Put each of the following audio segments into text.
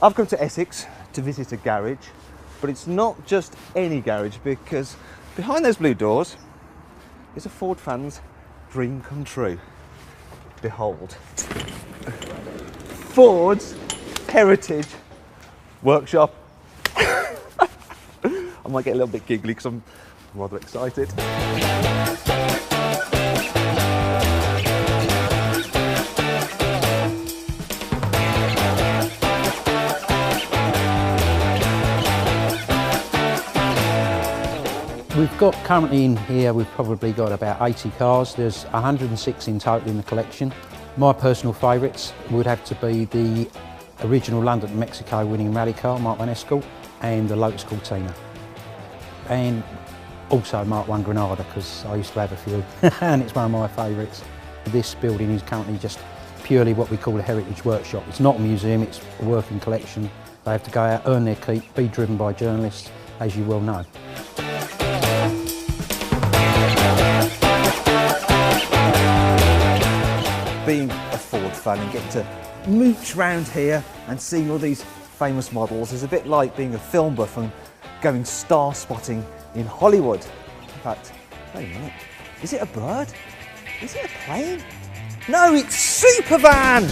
I've come to Essex to visit a garage, but it's not just any garage, because behind those blue doors is a Ford fan's dream come true. Behold, Ford's Heritage Workshop. I might get a little bit giggly because I'm rather excited. We've got currently in here, we've probably got about 80 cars. There's 106 in total in the collection. My personal favourites would have to be the original London to Mexico winning rally car, Mark 1 Escort, and the Lotus Cortina. And also Mark 1 Granada, because I used to have a few, and it's one of my favourites. This building is currently just purely what we call a heritage workshop. It's not a museum, it's a working collection. They have to go out, earn their keep, be driven by journalists, as you well know. Being a Ford fan and getting to mooch around here and seeing all these famous models is a bit like being a film buff and going star spotting in Hollywood. In fact, wait a minute, is it a bird? Is it a plane? No, it's Supervan!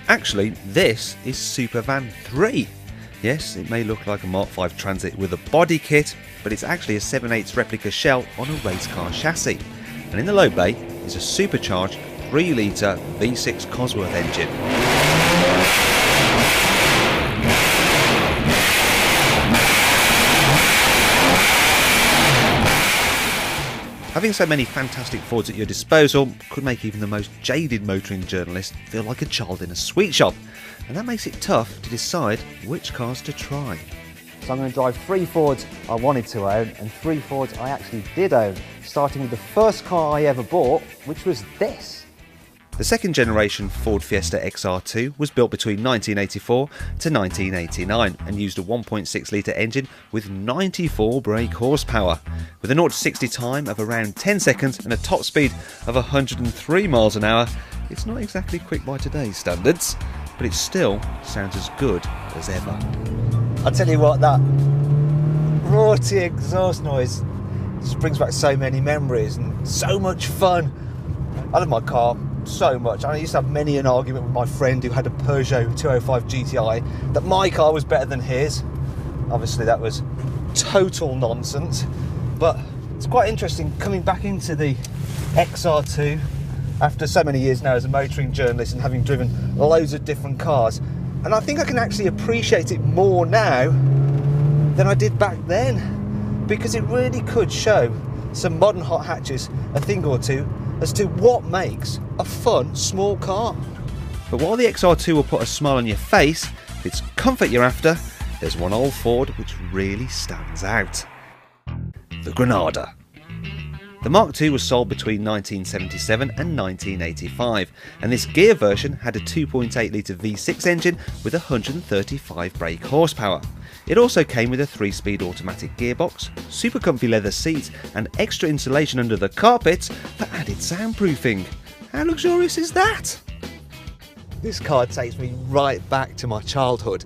Actually, this is Supervan 3. Yes, it may look like a Mark 5 Transit with a body kit, but it's actually a 7/8 replica shell on a race car chassis. And in the low bay is a supercharged 3-litre V6 Cosworth engine. Having so many fantastic Fords at your disposal could make even the most jaded motoring journalist feel like a child in a sweet shop, and that makes it tough to decide which cars to try. So I'm going to drive 3 Fords I wanted to own and 3 Fords I actually did own, starting with the first car I ever bought, which was this. The second generation Ford Fiesta XR2 was built between 1984 to 1989 and used a 1.6 litre engine with 94 brake horsepower. With a 0 to 60 time of around 10 seconds and a top speed of 103 miles an hour, it's not exactly quick by today's standards, but it still sounds as good as ever. I'll tell you what, that rorty exhaust noise just brings back so many memories and so much fun. I love my car so much. I used to have many an argument with my friend who had a Peugeot 205 GTI that my car was better than his. Obviously that was total nonsense, but it's quite interesting coming back into the XR2 after so many years now as a motoring journalist and having driven loads of different cars, and I think I can actually appreciate it more now than I did back then, because it really could show some modern hot hatches a thing or two as to what makes a fun small car. But while the XR2 will put a smile on your face, if it's comfort you're after, there's one old Ford which really stands out. The Granada. The Mark II was sold between 1977 and 1985, and this gear version had a 2.8 litre V6 engine with 135 brake horsepower. It also came with a 3-speed automatic gearbox, super comfy leather seats and extra insulation under the carpets for added soundproofing. How luxurious is that? This car takes me right back to my childhood.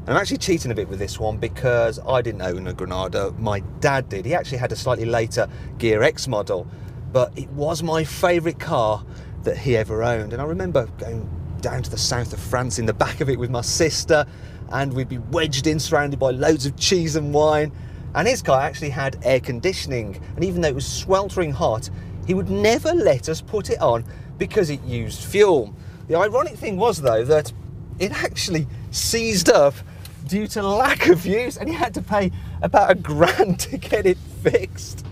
And I'm actually cheating a bit with this one because I didn't own a Granada, my dad did. He actually had a slightly later Gear X model, but it was my favourite car that he ever owned. And I remember going down to the south of France in the back of it with my sister, and we'd be wedged in surrounded by loads of cheese and wine. And his car actually had air conditioning, and even though it was sweltering hot, he would never let us put it on because it used fuel. The ironic thing was though that it actually seized up due to lack of use, and he had to pay about £1,000 to get it fixed.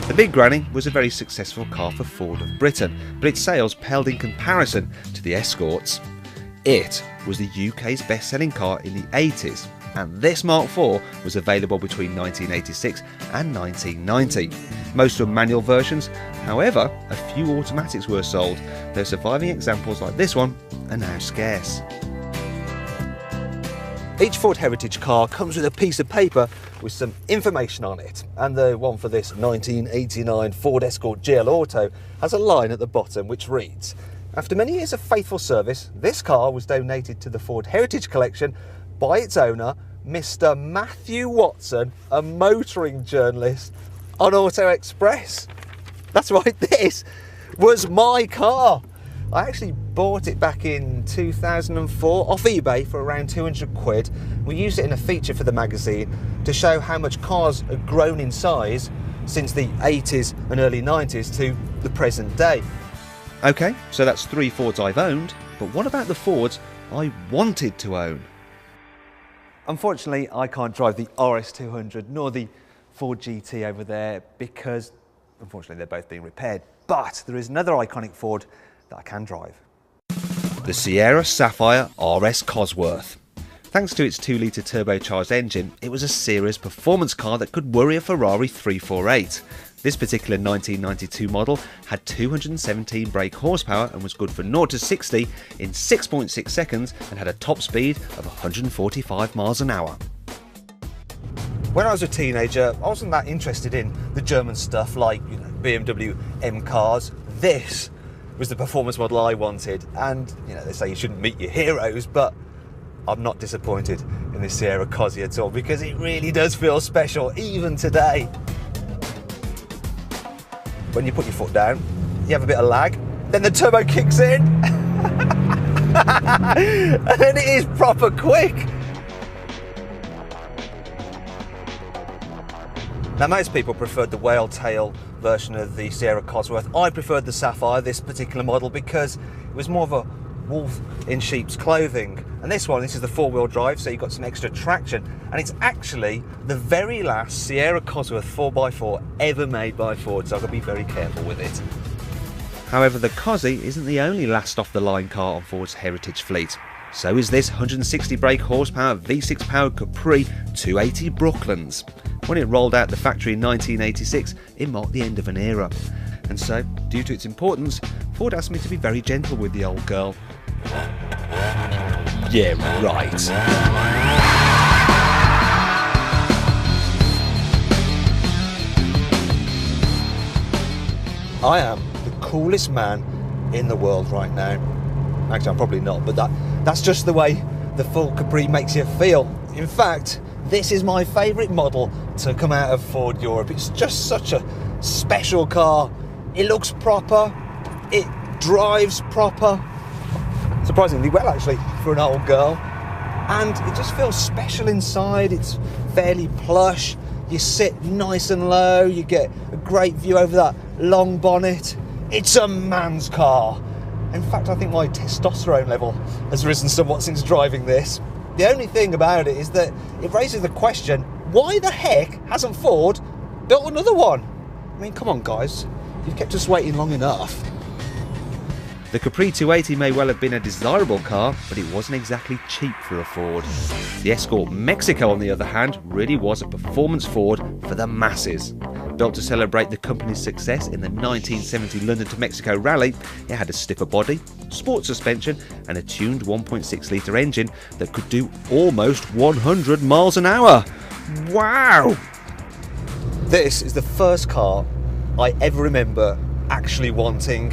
The Big Granny was a very successful car for Ford of Britain, but its sales paled in comparison to the Escorts. It was the UK's best-selling car in the 80s, and this Mark IV was available between 1986 and 1990. Most were manual versions, however, a few automatics were sold, though surviving examples like this one are now scarce. Each Ford Heritage car comes with a piece of paper with some information on it, and the one for this 1989 Ford Escort GL Auto has a line at the bottom which reads, After many years of faithful service, this car was donated to the Ford Heritage Collection by its owner, Mr. Matthew Watson, a motoring journalist on Auto Express. That's right, this was my car. I actually bought it back in 2004 off eBay for around 200 quid. We used it in a feature for the magazine to show how much cars had grown in size since the 80s and early 90s to the present day. Okay, so that's 3 Fords I've owned, but what about the Fords I wanted to own? Unfortunately, I can't drive the RS200 nor the Ford GT over there because, unfortunately, they're both being repaired. But there is another iconic Ford that I can drive. The Sierra Sapphire RS Cosworth. Thanks to its 2-litre turbocharged engine, it was a serious performance car that could worry a Ferrari 348. This particular 1992 model had 217 brake horsepower and was good for 0 to 60 in 6.6 seconds and had a top speed of 145 miles an hour. When I was a teenager, I wasn't that interested in the German stuff like, BMW M cars. This was the performance model I wanted, and they say you shouldn't meet your heroes, but I'm not disappointed in this Sierra Cosy at all because it really does feel special even today. When you put your foot down, you have a bit of lag, then the turbo kicks in and then it is proper quick. Now, most people preferred the whale tail version of the Sierra Cosworth. I preferred the Sapphire, this particular model, because it was more of a wolf in sheep's clothing. And this is the 4-wheel drive, so you've got some extra traction. And it's actually the very last Sierra Cosworth 4x4 ever made by Ford, so I've got to be very careful with it. However, the Cosy isn't the only last off-the-line car on Ford's heritage fleet. So is this 160 brake horsepower V6 powered Capri 280 Brooklands. When it rolled out the factory in 1986, it marked the end of an era. And so, due to its importance, Ford asked me to be very gentle with the old girl. Yeah, right. I am the coolest man in the world right now. Actually, I'm probably not, but that's just the way the full Capri makes you feel. In fact, this is my favourite model to come out of Ford Europe. It's just such a special car. It looks proper, it drives proper, surprisingly well actually for an old girl, and it just feels special inside. It's fairly plush, you sit nice and low, you get a great view over that long bonnet. It's a man's car. In fact, I think my testosterone level has risen somewhat since driving this. The only thing about it is that it raises the question, why the heck hasn't Ford built another one? I mean, come on guys, you've kept us waiting long enough. The Capri 280 may well have been a desirable car, but it wasn't exactly cheap for a Ford. The Escort Mexico, on the other hand, really was a performance Ford for the masses. Built to celebrate the company's success in the 1970 London to Mexico rally, it had a stiffer body, sport suspension and a tuned 1.6-litre engine that could do almost 100 miles an hour. Wow! This is the first car I ever remember actually wanting.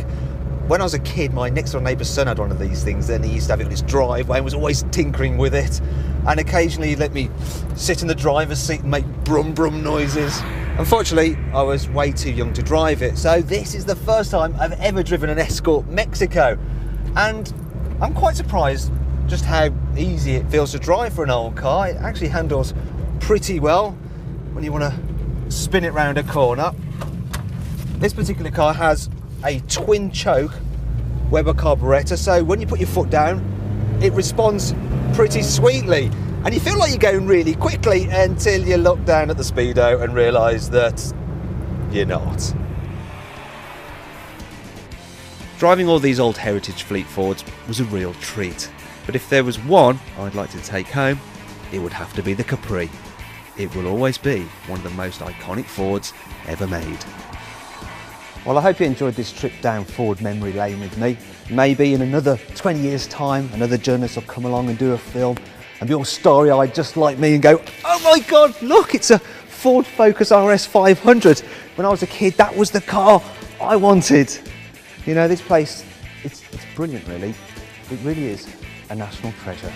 When I was a kid, my next door neighbour's son had one of these things, and he used to have it in his driveway and was always tinkering with it. And occasionally he'd let me sit in the driver's seat and make brum brum noises. Unfortunately, I was way too young to drive it, so this is the first time I've ever driven an Escort Mexico. And I'm quite surprised just how easy it feels to drive for an old car. It actually handles pretty well when you want to spin it round a corner. This particular car has a twin choke Weber carburettor, so when you put your foot down, it responds pretty sweetly. And you feel like you're going really quickly until you look down at the speedo and realise that you're not. Driving all these old heritage fleet Fords was a real treat. But if there was one I'd like to take home, it would have to be the Capri. It will always be one of the most iconic Fords ever made. Well, I hope you enjoyed this trip down Ford memory lane with me. Maybe in another 20 years' time, another journalist will come along and do a film and be all starry-eyed just like me and go, oh my God, look, it's a Ford Focus RS 500. When I was a kid, that was the car I wanted. You know, this place, it's It's brilliant, really. It really is a national treasure.